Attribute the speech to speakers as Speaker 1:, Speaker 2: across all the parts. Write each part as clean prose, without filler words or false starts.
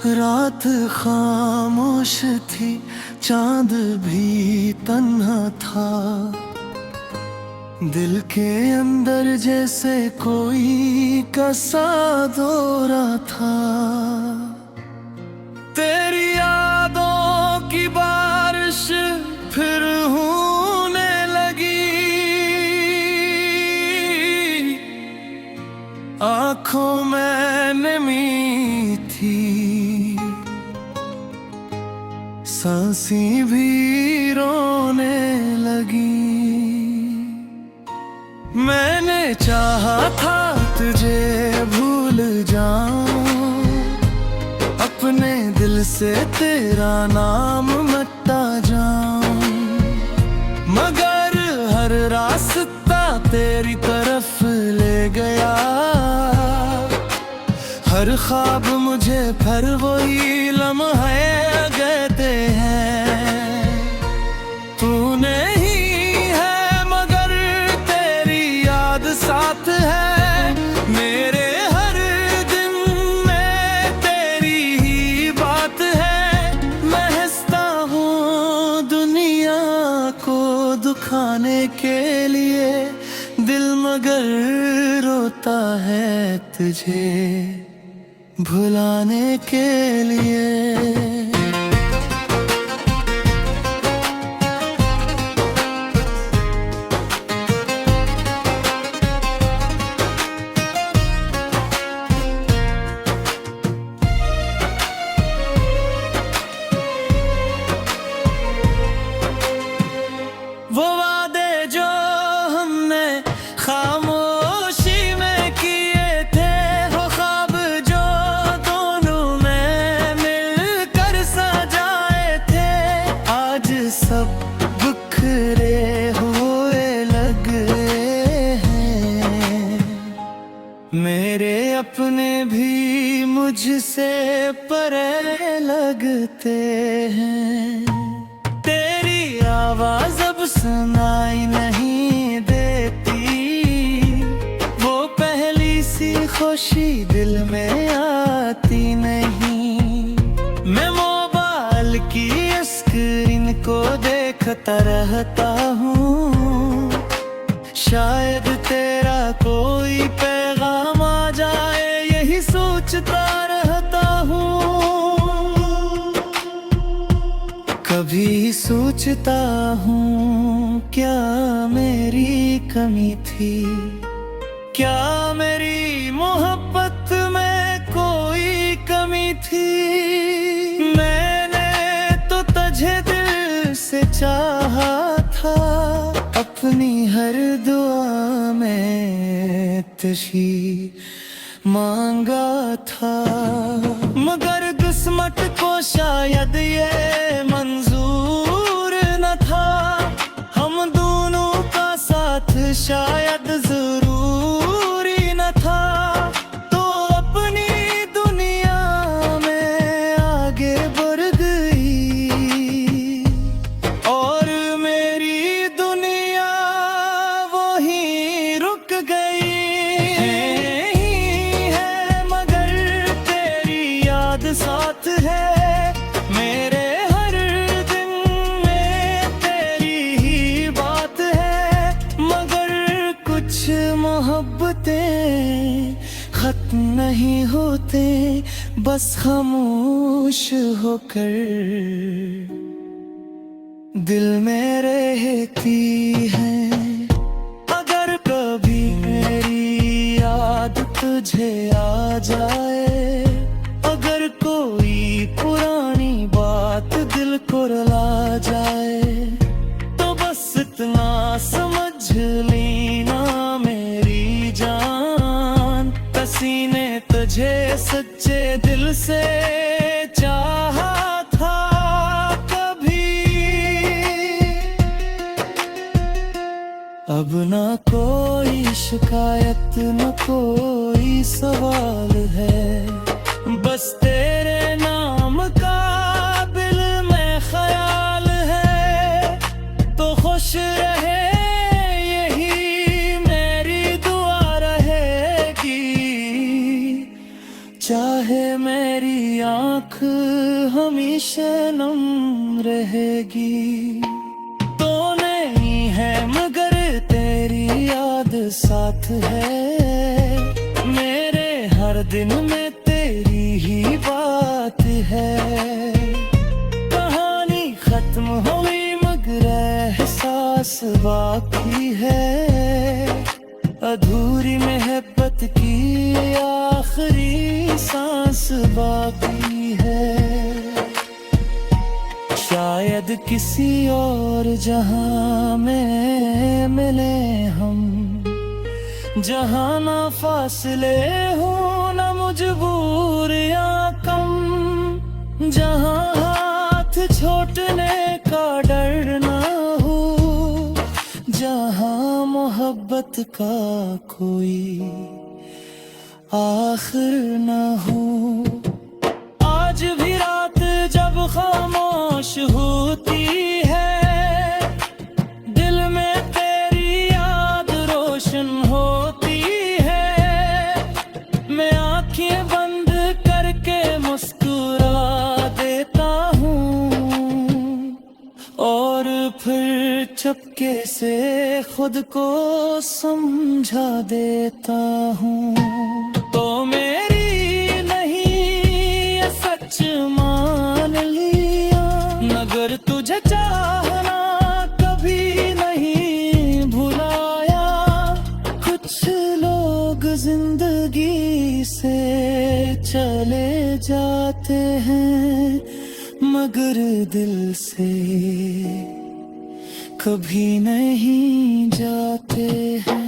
Speaker 1: रात खामोश थी, चांद भी तन्हा था। दिल के अंदर जैसे कोई कसा दौरा था। तेरी यादों की बारिश फिर होने लगी, आंखों में नमी थी, सांसें भी रोने लगी। मैंने चाहा था तुझे भूल जाऊं, अपने दिल से तेरा नाम मिटा जाऊं, मगर हर रास्ता तेरी तरफ ले गया। हर ख्वाब मुझे फिर वही लम्हे कहते हैं। तूने ही है मगर तेरी याद साथ है, मेरे हर दिन में तेरी ही बात है। मैं हंसता हूँ दुनिया को दुखाने के लिए, दिल मगर रोता है तुझे भुलाने के लिए। वो वादे जो हमने खामोशी में किए थे, वो ख्वाब जो दोनों में मिलकर सजाए थे, आज सब बिखरे हुए लगे हैं। मेरे अपने भी मुझसे परे लगते हैं। तेरी आवाज अब सुनाई नहीं देती, वो पहली सी खुशी दिल में आती नहीं। मैं मोबाइल की स्क्रीन को देखता रहता हूँ, शायद तेरा कोई पैगाम आ जाए, यही सोचता रहता हूँ। कभी सोचता हूँ क्या मेरी कमी थी, क्या मेरी मोहब्बत में कोई कमी थी। मैंने तो तुझे दिल से चाहा था, अपनी हर दुआ में तुझी मांगा था, मगर किस्मत को शायद ये मंजूर न था। हम दोनों का साथ शायद जरूरी न था, तो अपनी दुनिया में आगे बढ़ गई, और मेरी दुनिया वहीं रुक गई। साथ है मेरे हर दिन में तेरी ही बात है, मगर कुछ मोहब्बतें खत्म नहीं होते, बस खामोश होकर दिल में रहती है। अगर कभी मेरी याद तुझे आ जाए, अगर कोई पुरानी बात दिल को रुला जाए, तो बस इतना समझ लेना मेरी जान, किसी ने तुझे सच्चे दिल से चाहा था कभी। अब ना कोई शिकायत न कोई सवाल है, बस तेरे नाम का दिल में ख्याल है। तो खुश रहे यही मेरी दुआ रहेगी, चाहे मेरी आँख हमेशा नम रहेगी। तो नहीं है मगर तेरी याद साथ है, मेरे हर दिन में तेरी ही बात है। कहानी खत्म हुई मगर एहसास बाकी है, अधूरी मोहब्बत की आखिरी सांस बाकी है। शायद किसी और जहां में मिले हम, जहां ना फासले हो ना मजबूर या कम, जहां हाथ छोड़ने का डर ना हो, जहां मोहब्बत का कोई आखिर न हो। आज भी रात जब खामोश होती है, दिल में तेरी याद रोशन होती है। मैं आंखें बंद करके मुस्कुरा देता हूँ और फिर चुपके से खुद को समझा देता हूँ। तो मेरी नहीं ये सच मान लिया, मगर तुझे चाहना कभी नहीं भुलाया। कुछ लोग जिंदगी से चले जाते हैं मगर दिल से कभी नहीं जाते हैं।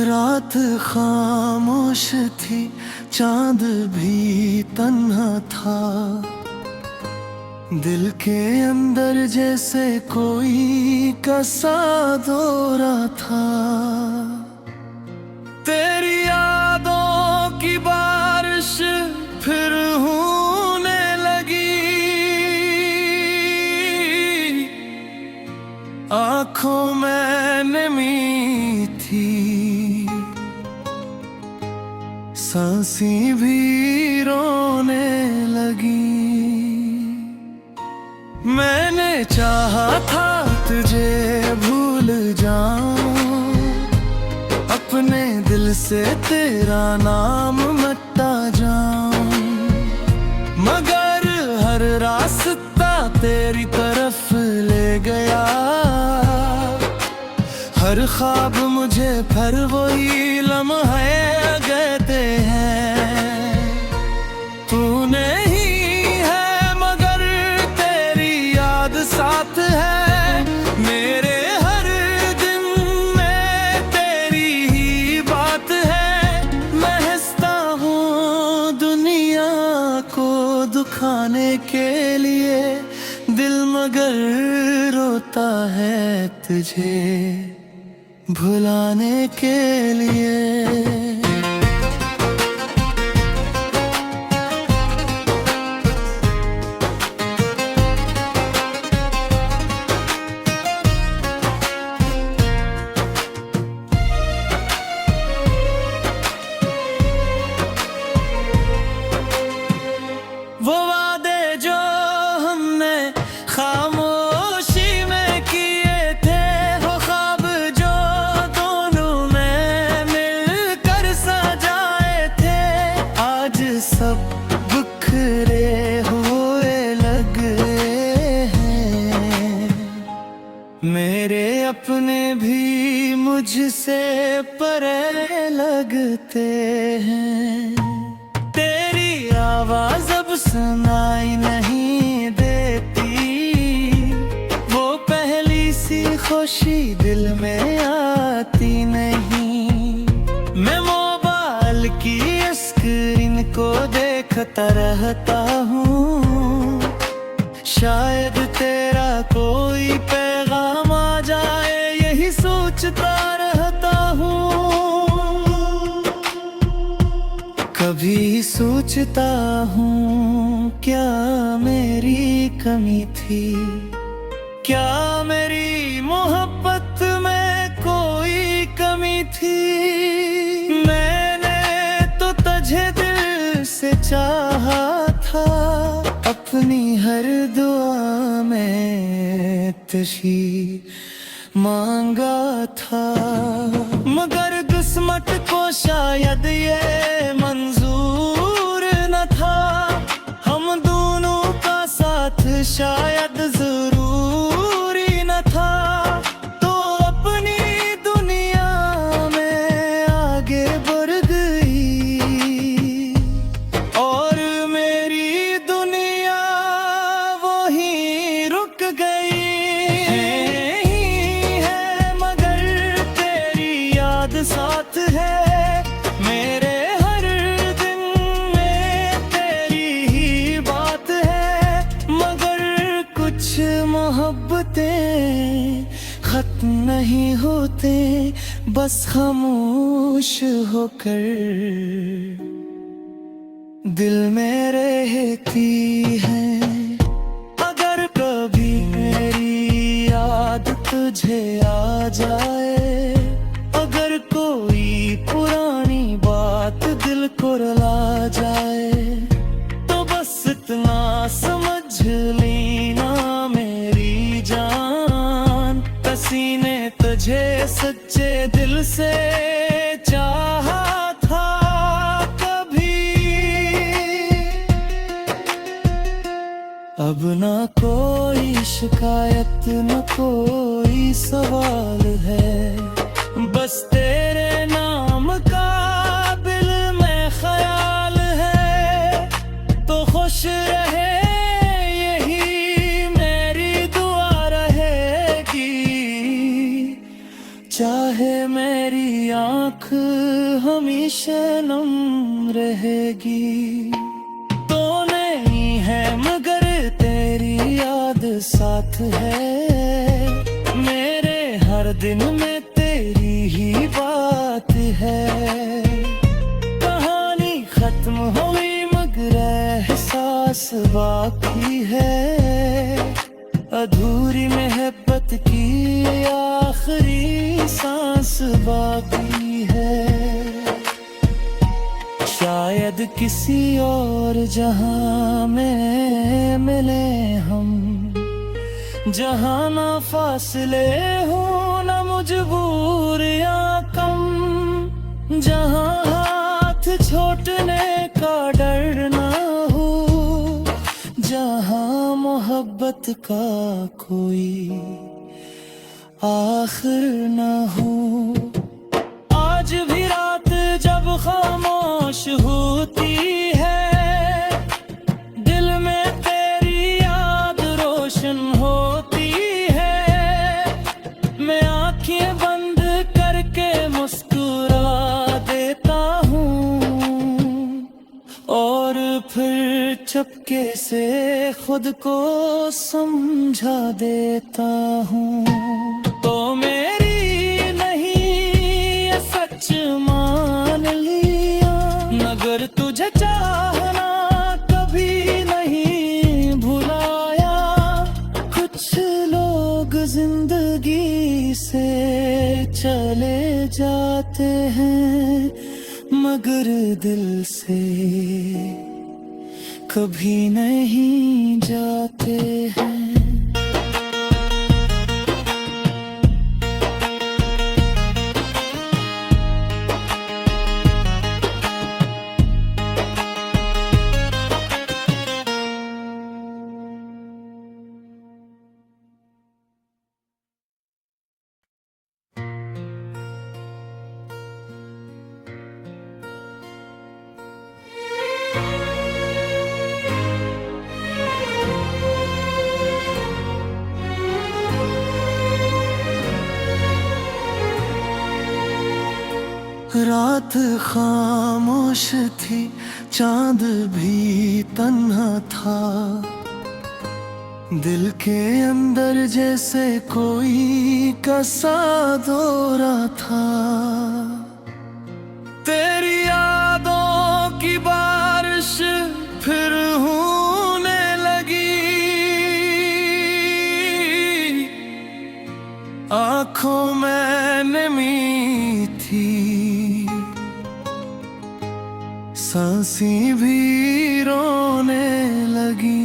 Speaker 1: रात खामोश थी, चांद भी तन्हा था, दिल के अंदर जैसे कोई कसा दौरा था। तेरी यादों की बारिश फिर होने लगी, आंखों में नमी थी, सांसें भी रोने लगी। मैंने चाहा था तुझे भूल जाऊं, अपने दिल से तेरा नाम मिटा जाऊं, मगर हर रास्ता तेरी तरफ ले गया। हर ख्वाब मुझे फिर वही लम्हे कहते हैं। तूने ही है मगर तेरी याद साथ है, मेरे हर दिन में तेरी ही बात है। मैं हंसता हूँ दुनिया को दुखाने के लिए, दिल मगर रोता है तुझे भुलाने के लिए। वो वादे जो हमने खामोशी में किए थे, वो ख्वाब जो दोनों में मिलकर सजाए थे, आज सब बिखरे हुए लगे हैं। मेरे अपने भी मुझसे परे लगते हैं। तेरी आवाज अब सुनाई नहीं देती, वो पहली सी खुशी दिल में आती नहीं। मैं मोबाइल की स्क्रीन को देखता रहता हूँ, शायद तेरा कोई पैगाम आ जाए, यही सोचता रहता हूँ। कभी सोचता हूँ क्या मेरी कमी थी, क्या मेरी मोहब्बत में कोई कमी थी। मैंने तो तुझे दिल से चाहा था, अपनी हर दुआ में तुझी मांगा था। मगर किस्मत को शायद ये मंजूर न था, हम दोनों का साथ शायद जरूरी न था। तो अपनी दुनिया में आगे बढ़ गई और मेरी दुनिया वहीं रुक गई। है मगर तेरी याद साथ है, मेरे हर दिन में तेरी ही बात है। मगर कुछ मोहब्बतें खत्म नहीं होते, बस खामोश होकर दिल में रहती है। अगर कभी मेरी याद तुझे आ जाए, अगर कोई पुरानी बात दिल को रुला जाए, तो बस इतना समझ लेना मेरी जान, किसी ने तुझे सच्चे दिल से चाहा था कभी। अब ना कोई शिकायत न कोई सवाल है, बस तेरे नाम का दिल में ख्याल है। तो खुश रहे यही मेरी दुआ रहेगी, चाहे मेरी आँख हमेशा नम रहेगी। तो नहीं है मगर तेरी याद साथ है, मेरे हर दिन में तेरी ही बात है। कहानी खत्म हुई मगर एहसास बाकी है, अधूरी मोहब्बत की आखिरी सांस बाकी है। शायद किसी और जहां में मिले हम, जहां ना फासले हो ना मजबूरियां कम, जहां हाथ छोड़ने का डर ना हो, जहां मोहब्बत का कोई आखिर ना हो। आज भी रात जब खामोश होती है, दिल में तेरी याद रोशन होती है। मैं आंखें बंद करके मुस्कुरा देता हूँ और फिर चुपके से खुद को समझा देता हूँ। तो मेरी नहीं ये सच मान लिया, मगर तुझे चाहना कभी नहीं भुलाया। कुछ लोग जिंदगी से चले जाते हैं, मगर दिल से कभी नहीं जाते हैं।
Speaker 2: रात खामोश थी, चांद भी तन्हा था। दिल के अंदर जैसे कोई कसा दौरा था। तेरी यादों की बारिश फिर होने लगी, आंखों में नमी थी, सांसें भी रोने लगी।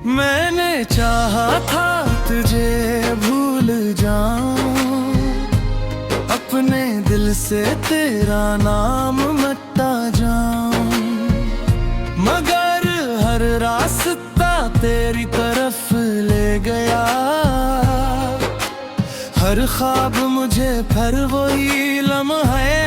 Speaker 2: मैंने चाहा था तुझे भूल जाऊं, अपने दिल से तेरा नाम मिटा जाऊं, मगर हर रास्ता तेरी तरफ ले गया। हर ख्वाब मुझे फिर वही लम्हे